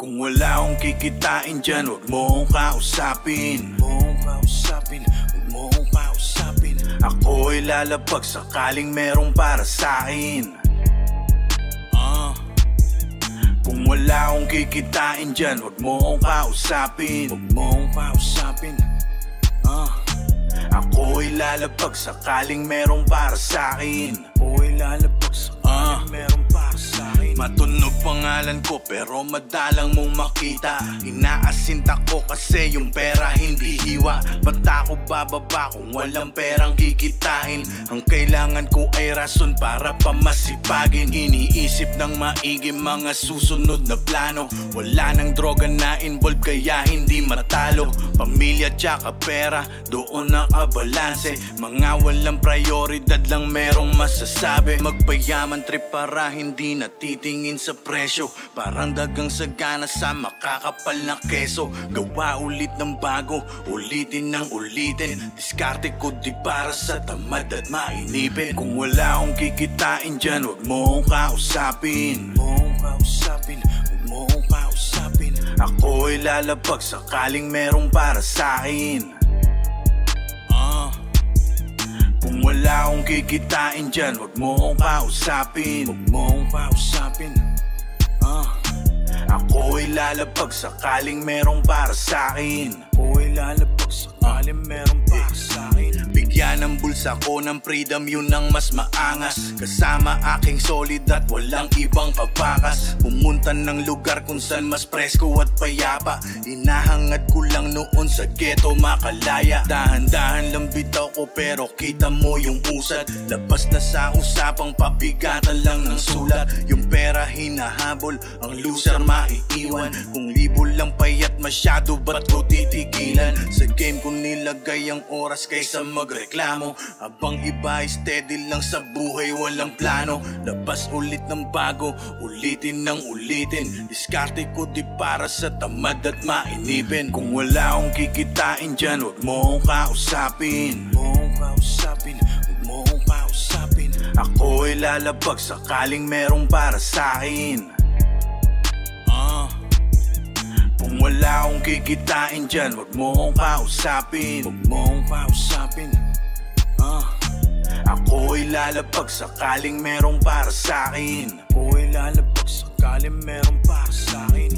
Kung wala akong kikitain dyan, huwag mo akong kausapin. Ako'y lalapag sakaling merong para sa'kin. Kung wala akong kikitain dyan, huwag mo akong kausapin. Ako'y lalapag sakaling merong para sa'kin. Matunog pangalan ko pero madalang mong makita. Inaasinta ko kasi yung pera hindi hiwa. Ba't ako bababa kung walang perang kikitain? Ang kailangan ko ay rason para pamasipagin. Iniisip ng maigi mga susunod na plano. Wala nang droga na involved kaya hindi matalo. Pamilya tsaka pera, doon nakabalanse. Mga walang prioridad lang merong masasabi. Magpayaman trip para hindi natitingin sa presyo. Parang dagang sagana sa makakapal na keso. Gawa ulit ng bago, ulitin ng ulitin. Diskarte ko di para sa tamad at mainipin. Kung wala akong kikitain dyan, huwag mo akong kausapin. Ako'y lalapag sakaling merong para sa'kin. Kung wala akong kikitain dyan, huwag mo akong kausapin. Ako'y lalapag sakaling merong para sa'kin. Bigyan ng bulsa ko ng freedom, yun ang mas maangas. Kasama aking solid at walang ibang kapakas. Pumunta ng lugar kung saan mas presko at payapa. Inahangad ko lang noon sa ghetto makalaya. Dahan-dahan lang bitaw ko pero kita mo yung usad. Labas na sa usapang pabigatan lang ng sulat. Yung pera hinahabol, ang loser maiiwan. Kung libo lang payat masyado, ba't ko titigilan? Sa game ko nilagay ang oras kaysa magreklamo. Habang iba ay steady lang sa buhay, walang plano. Labas ulit ng bago, ulitin ng ulitin. Diskarte ko di para sa tamad at mainipin. Kung wala akong kikitain dyan, huwag mo akong kausapin. Ako'y lalapag sakaling merong para sa'kin. Kung wala akong kikitain dyan, huwag mo akong kausapin. Ako'y lalapag sakaling merong para sa'kin. Sakaling merong para sa'kin.